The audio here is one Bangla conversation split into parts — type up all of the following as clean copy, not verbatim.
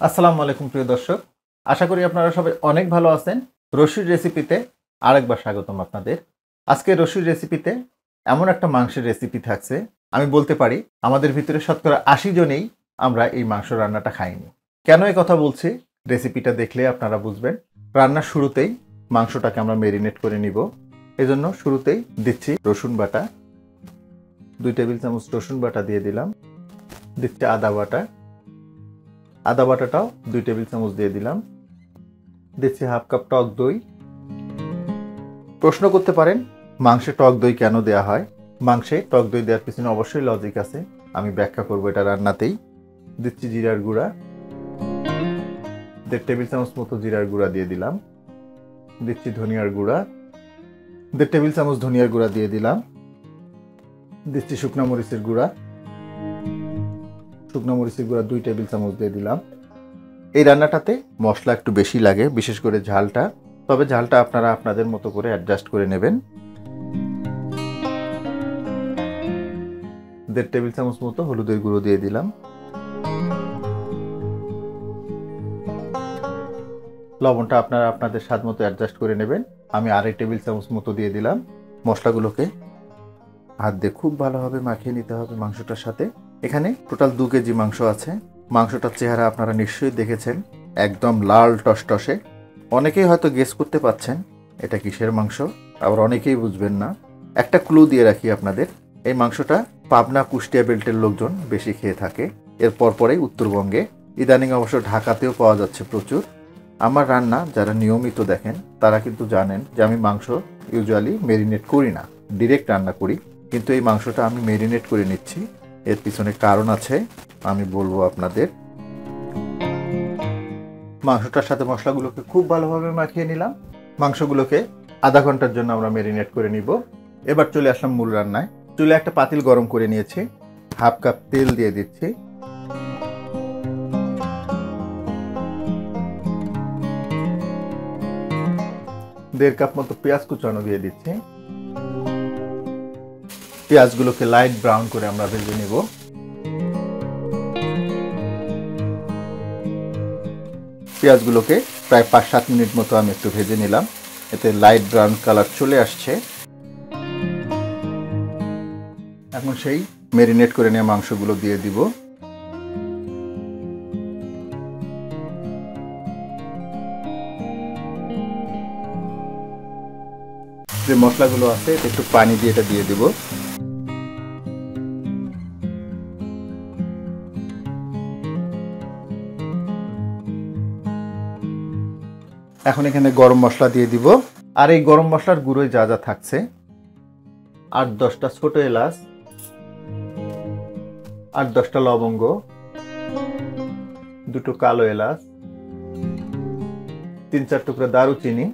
আসসালামু আলাইকুম প্রিয় দর্শক, আশা করি আপনারা সবাই অনেক ভালো আছেন। রশির রেসিপিতে আরেকবার স্বাগতম আপনাদের। আজকে রশির রেসিপিতে এমন একটা মাংসের রেসিপি থাকছে, আমি বলতে পারি আমাদের ভিতরে শতকরা 80 জনেই আমরা এই মাংস রান্নাটা খাইনি। কেন এই কথা বলছি, রেসিপিটা দেখলে আপনারা বুঝবেন। রান্নার শুরুতেই মাংসটাকে আমরা মেরিনেট করে নিব। এজন্য শুরুতেই দিচ্ছি রসুন বাটা, 2 টেবিল চামচ রসুন বাটা দিয়ে দিলাম। দিচ্ছি আদা বাটা, আদা বাটাটাও 2 টেবিল চামচ দিয়ে দিলাম। দিচ্ছি হাফ কাপ টক দই। প্রশ্ন করতে পারেন মাংসে টক দই কেন দেয়া হয়? মাংসে টক দই দেওয়ার পিছনে অবশ্যই লজিক আছে, আমি ব্যাখ্যা করব এটা রান্নাতেই। দিচ্ছি জিরার গুঁড়া, 1.5 টেবিল চামচ মতো জিরার গুঁড়া দিয়ে দিলাম। দিচ্ছি ধনিয়ার গুঁড়া, 1.5 টেবিল চামচ ধনিয়ার গুঁড়া দিয়ে দিলাম। দিচ্ছি শুকনো মরিচের গুঁড়া, শুকনো মরিচের গুঁড়া 2 টেবিল চামচ দিয়ে দিলাম। এই রান্নাটাতে মশলা একটু বেশি লাগে, বিশেষ করে ঝালটা, তবে ঝালটা আপনারা আপনাদের মতো করে অ্যাডজাস্ট করে নেবেন। 1.5 টেবিল চামচ মতো হলুদের গুঁড়ো দিয়ে দিলাম। লবণটা আপনারা আপনাদের স্বাদ মতো অ্যাডজাস্ট করে নেবেন। আমি 2.5 টেবিল চামচ মতো দিয়ে দিলাম। মশলাগুলোকে হাত দিয়ে খুব ভালোভাবে মাখিয়ে নিতে হবে মাংসটার সাথে। এখানে টোটাল 2 কেজি মাংস আছে। মাংসটার চেহারা আপনারা নিশ্চয়ই দেখেছেন, একদম লাল টসটসে। অনেকেই হয়তো গেস করতে পাচ্ছেন এটা কিসের মাংস, আবার অনেকেই বুঝবেন না। একটা ক্লু দিয়ে রাখি আপনাদের, এই মাংসটা পাবনা কুষ্টিয়া বেল্টের লোকজন বেশি খেয়ে থাকে। এর পরপরেই উত্তরবঙ্গে, ইদানিং অবশ্য ঢাকাতেও পাওয়া যাচ্ছে প্রচুর। আমার রান্না যারা নিয়মিত দেখেন তারা কিন্তু জানেন যে আমি মাংস ইউজুয়ালি মেরিনেট করি না, ডিরেক্ট রান্না করি। কিন্তু এই মাংসটা আমি মেরিনেট করে নিচ্ছি, এর পিছনে কারণ আছে, আমি বলবো আপনাদের। মাংসটার সাথে মশলাগুলোকে খুব ভালোভাবে মাখিয়ে নিলাম। মাংসগুলোকে আধা ঘন্টার জন্য আমরা মেরিনেট করে নিব। এবার চলে আসলাম মূল রান্নায়। চুলে একটা পাতিল গরম করে নিয়েছি, হাফ কাপ তেল দিয়ে দিচ্ছি। দেড় কাপ মতো পেঁয়াজ কুচানো দিয়ে দিচ্ছি। পেঁয়াজগুলোকে লাইট ব্রাউন করে আমরা ভেজে নিব। পেঁয়াজগুলোকে প্রায় 5-7 মিনিট মতো আমি একটু ভেজে নিলাম, এতে লাইট ব্রাউন কালার চলে আসছে। এখন সেই মেরিনেট করে নেওয়া মাংসগুলো দিয়ে দিব। যে মশলাগুলো আছে একটু পানি দিয়ে এটা দিয়ে দিব। এখন এখানে গরম মশলা দিয়ে দিব। আর এই গরম মশলার গুঁড়োয় যা যা থাকছে, 8-10টা ছোট এলাচ, 8-10টা লবঙ্গ, 2টো কালো এলাচ, 3-4 টুকরা দারুচিনি,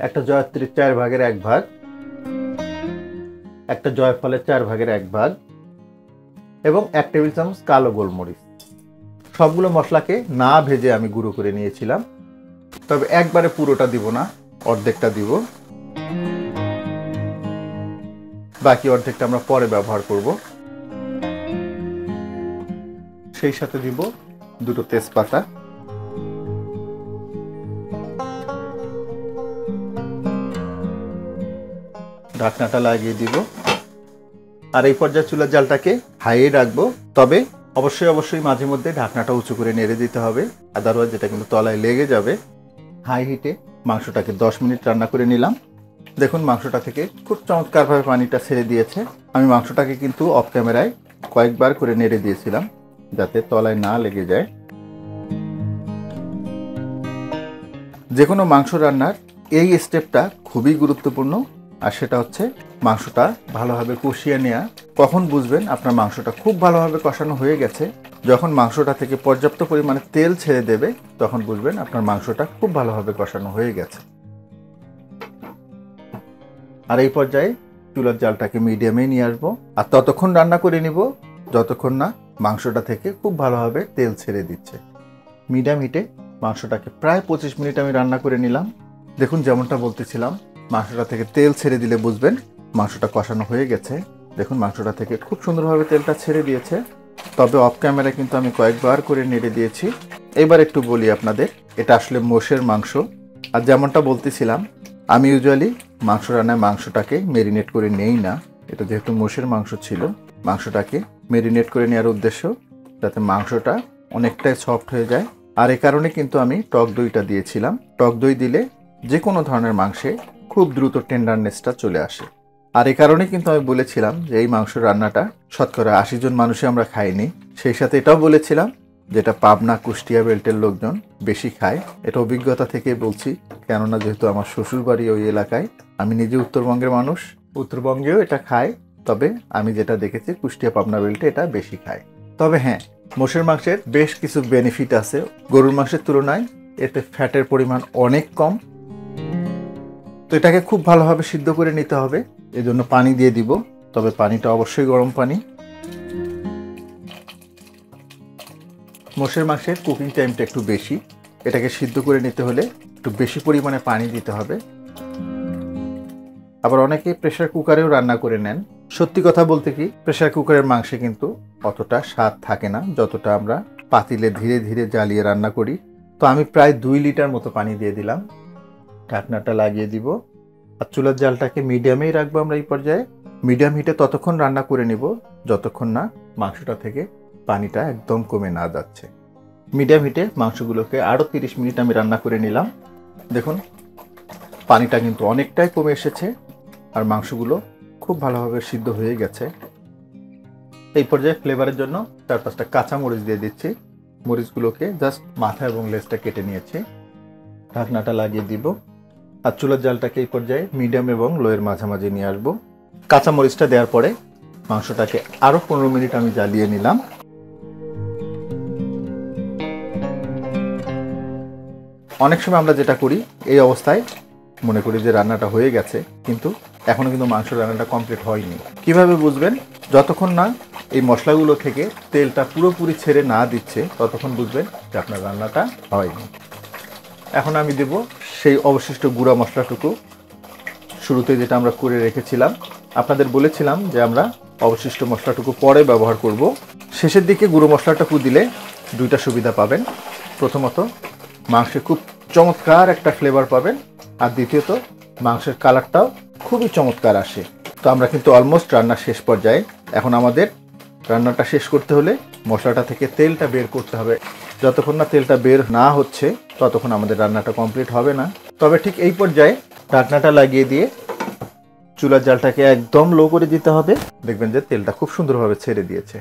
একটা জয়ত্রীর 4 ভাগের 1 ভাগ, একটা জয়ফলের 4 ভাগের 1 ভাগ এবং 1 টেবিল চামচ কালো গোলমরিচ। সবগুলো মশলাকে না ভেজে আমি গুঁড়ো করে নিয়েছিলাম, তবে একবারে পুরোটা দিব না, অর্ধেকটা দিব। বাকি অর্ধেকটা আমরা পরে ব্যবহার করব। সেই সাথে দিব 2টো তেজপাতা। ঢাকনাটা লাগিয়ে দিব। আর এই পর্যায়ে চুলার জালটাকে হাইয়ে রাখবো, তবে অবশ্যই মাঝে মধ্যে ঢাকনাটা উঁচু করে নেড়ে দিতে হবে, আদারওয়াইজ এটা কিন্তু তলায় লেগে যাবে। হাই হিটে মাংসটাকে 10 মিনিট রান্না করে নিলাম। দেখুন মাংসটা থেকে খুব চমৎকারভাবে পানিটা ছেড়ে দিয়েছে। আমি মাংসটাকে কিন্তু অফ ক্যামেরায় কয়েকবার করে নেড়ে দিয়েছিলাম যাতে তলায় না লেগে যায়। যে কোনো মাংস রান্নার এই স্টেপটা খুবই গুরুত্বপূর্ণ, আর সেটা হচ্ছে মাংসটা ভালোভাবে কষিয়ে নেওয়া। কখন বুঝবেন আপনার মাংসটা খুব ভালোভাবে কষানো হয়ে গেছে? যখন মাংসটা থেকে পর্যাপ্ত পরিমাণে তেল ছেড়ে দেবে, তখন বুঝবেন আপনার মাংসটা খুব ভালোভাবে কষানো হয়ে গেছে। আর এই পর্যায়ে চুলার জালটাকে মিডিয়ামে নিয়ে আসবো, আর ততক্ষণ রান্না করে নিব যতক্ষণ না মাংসটা থেকে খুব ভালোভাবে তেল ছেড়ে দিচ্ছে। মিডিয়াম হিটে মাংসটাকে প্রায় 25 মিনিট আমি রান্না করে নিলাম। দেখুন যেমনটা বলতেছিলাম, মাংসটা থেকে তেল ছেড়ে দিলে বুঝবেন মাংসটা কষানো হয়ে গেছে। দেখুন মাংসটা থেকে খুব সুন্দরভাবে তেলটা ছেড়ে দিয়েছে। তবে অফ ক্যামেরা কিন্তু আমি কয়েকবার করে নেড়ে দিয়েছি। এবার একটু বলি আপনাদের, এটা আসলে মোষের মাংস। আর যেমনটা বলতেছিলাম, আমি ইউজুয়ালি মাংস রান্নায় মাংসটাকে মেরিনেট করে নেই না। এটা যেহেতু মোষের মাংস ছিল, মাংসটাকে মেরিনেট করে নেওয়ার উদ্দেশ্য যাতে মাংসটা অনেকটাই সফট হয়ে যায়। আর এই কারণে কিন্তু আমি টক দইটা দিয়েছিলাম। টক দই দিলে যে কোনো ধরনের মাংসে খুব দ্রুত টেন্ডারনেসটা চলে আসে। আর এই কারণে কিন্তু আমি বলেছিলাম যে এই মাংস রান্নাটা শতকরা 80 জন মানুষই আমরা খাইনি। সেই সাথে এটাও বলেছিলাম যেটা পাবনা, কুষ্টিয়া বেল্টের লোকজন বেশি খায়। এটা অভিজ্ঞতা থেকে বলছি, কেননা যেহেতু আমার শ্বশুর বাড়ি ওই এলাকায়। আমি নিজে উত্তরবঙ্গের মানুষ, উত্তরবঙ্গেও এটা খায়। তবে আমি যেটা দেখেছি কুষ্টিয়া পাবনা বেল্টে এটা বেশি খায়। তবে হ্যাঁ, মোষের মাংসের বেশ কিছু বেনিফিট আছে গরুর মাংসের তুলনায়। এতে ফ্যাটের পরিমাণ অনেক কম। তো এটাকে খুব ভালোভাবে সিদ্ধ করে নিতে হবে, এজন্য পানি দিয়ে দিব। তবে পানিটা অবশ্যই গরম পানি। মোষের মাংসের কুকিং টাইমটা একটু বেশি। এটাকে সিদ্ধ করে নিতে হলে একটু বেশি পরিমাণে পানি দিতে হবে। আবার অনেকে প্রেসার কুকারেও রান্না করে নেন। সত্যি কথা বলতে কি, প্রেসার কুকারের মাংসে কিন্তু অতটা স্বাদ থাকে না যতটা আমরা পাতিলে ধীরে ধীরে জ্বালিয়ে রান্না করি। তো আমি প্রায় 2 লিটার মতো পানি দিয়ে দিলাম। ঢাকনাটা লাগিয়ে দিব। আর চুলার জালটাকে মিডিয়ামেই রাখবো আমরা এই পর্যায়ে। মিডিয়াম হিটে ততক্ষণ রান্না করে নিব যতক্ষণ না মাংসটা থেকে পানিটা একদম কমে না যাচ্ছে। মিডিয়াম হিটে মাংসগুলোকে আরও 30 মিনিট আমি রান্না করে নিলাম। দেখুন পানিটা কিন্তু অনেকটাই কমে এসেছে আর মাংসগুলো খুব ভালোভাবে সিদ্ধ হয়ে গেছে। এই পর্যায়ে ফ্লেভারের জন্য 4-5টা কাঁচা মরিচ দিয়ে দিচ্ছি। মরিচগুলোকে জাস্ট মাথা এবং লেজটা কেটে নিয়েছি। ঢাকনাটা লাগিয়ে দিব। আর চুলার জালটাকে এই পর্যায়ে মিডিয়াম এবং লোয়ের মাঝামাঝি নিয়ে আসবো। কাঁচা মরিচটা দেওয়ার পরে মাংসটাকে আরও 15 মিনিট আমি জ্বালিয়ে নিলাম। অনেক সময় আমরা যেটা করি, এই অবস্থায় মনে করি যে রান্নাটা হয়ে গেছে, কিন্তু এখনও কিন্তু মাংস রান্নাটা কমপ্লিট হয়নি। কিভাবে বুঝবেন? যতক্ষণ না এই মশলাগুলো থেকে তেলটা পুরোপুরি ছেড়ে না দিচ্ছে ততক্ষণ বুঝবেন যে আপনার রান্নাটা হয়নি। এখন আমি দেব সেই অবশিষ্ট গুঁড়া মশলাটুকু, শুরুতে যেটা আমরা করে রেখেছিলাম। আপনাদের বলেছিলাম যে আমরা অবশিষ্ট মশলাটুকু পরে ব্যবহার করব। শেষের দিকে গুঁড়ো মশলাটুকু দিলে 2টা সুবিধা পাবেন। প্রথমত, মাংসে খুব চমৎকার একটা ফ্লেভার পাবেন। আর দ্বিতীয়ত, মাংসের কালারটাও খুবই চমৎকার আসে। তো আমরা কিন্তু অলমোস্ট রান্নার শেষ পর্যায়ে। এখন আমাদের রান্নাটা শেষ করতে হলে মশলাটা থেকে তেলটা বের করতে হবে। যতক্ষণ না তেলটা বের না হচ্ছে ততক্ষণ আমাদের রান্নাটা কমপ্লিট হবে না। তবে ঠিক এই পর্যায়ে ঢাকনাটা লাগিয়ে দিয়ে চুলার জালটাকে একদম লো করে দিতে হবে। দেখবেন যে তেলটা খুব সুন্দরভাবে ছেড়ে দিয়েছে।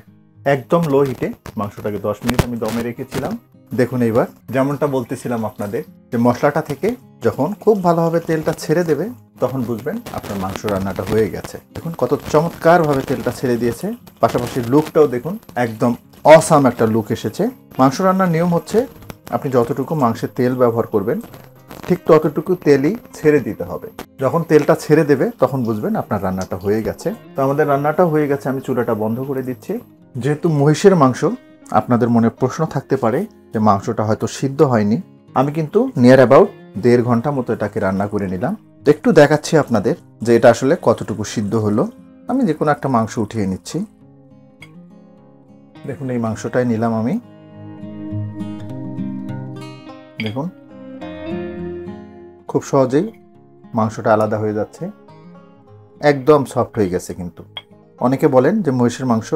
একদম লো হিটে মাংসটাকে 10 মিনিট আমি দমে রেখেছিলাম। দেখুন এইবার যেমনটা বলতেছিলাম আপনাদের, যে মশলাটা থেকে যখন খুব ভালোভাবে তেলটা ছেড়ে দেবে তখন বুঝবেন আপনার মাংস রান্নাটা হয়ে গেছে। দেখুন কত চমৎকারভাবে তেলটা ছেড়ে দিয়েছে। পাশাপাশি লুকটাও দেখুন, একদম অসাম একটা লুক এসেছে। মাংস রান্নার নিয়ম হচ্ছে আপনি যতটুকু মাংসের তেল ব্যবহার করবেন ঠিক ততটুকু তেলই ছেড়ে দিতে হবে। যখন তেলটা ছেড়ে দেবে তখন বুঝবেন আপনার রান্নাটা হয়ে গেছে। তো আমাদের রান্নাটা হয়ে গেছে, আমি চুলাটা বন্ধ করে দিচ্ছি। যেহেতু মহিষের মাংস, আপনাদের মনে প্রশ্ন থাকতে পারে যে মাংসটা হয়তো সিদ্ধ হয়নি। আমি কিন্তু নিয়ার অ্যাবাউট 1.5 ঘন্টা মতো এটাকে রান্না করে নিলাম। তো একটু দেখাচ্ছি আপনাদের যে এটা আসলে কতটুকু সিদ্ধ হলো। আমি যে কোনো একটা মাংস উঠিয়ে নিচ্ছি। দেখুন এই মাংসটাই নিলাম আমি। দেখুন খুব সহজেই মাংসটা আলাদা হয়ে যাচ্ছে, একদম সফট হয়ে গেছে। কিন্তু অনেকে বলেন যে মহিষের মাংস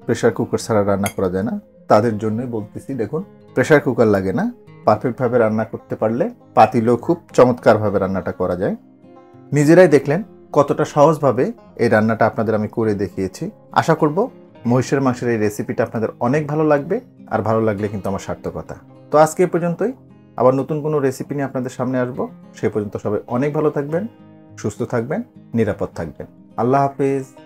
প্রেসার কুকার ছাড়া রান্না করা যায় না, তাদের জন্যই বলতেছি। দেখুন প্রেসার কুকার লাগে না, পারফেক্টভাবে রান্না করতে পারলে পাতিলেও খুব চমৎকারভাবে রান্নাটা করা যায়। নিজেরাই দেখলেন কতটা সহজভাবে এই রান্নাটা আপনাদের আমি করে দেখিয়েছি। আশা করব মহিষের মাংসের এই রেসিপিটা আপনাদের অনেক ভালো লাগবে। আর ভালো লাগলে কিন্তু আমার সার্থকতা। তো আজকে এ পর্যন্তই। আবার নতুন কোনো রেসিপি নিয়ে আপনাদের সামনে আসবো। সে পর্যন্ত সবাই অনেক ভালো থাকবেন, সুস্থ থাকবেন, নিরাপদ থাকবেন। আল্লাহ হাফেজ।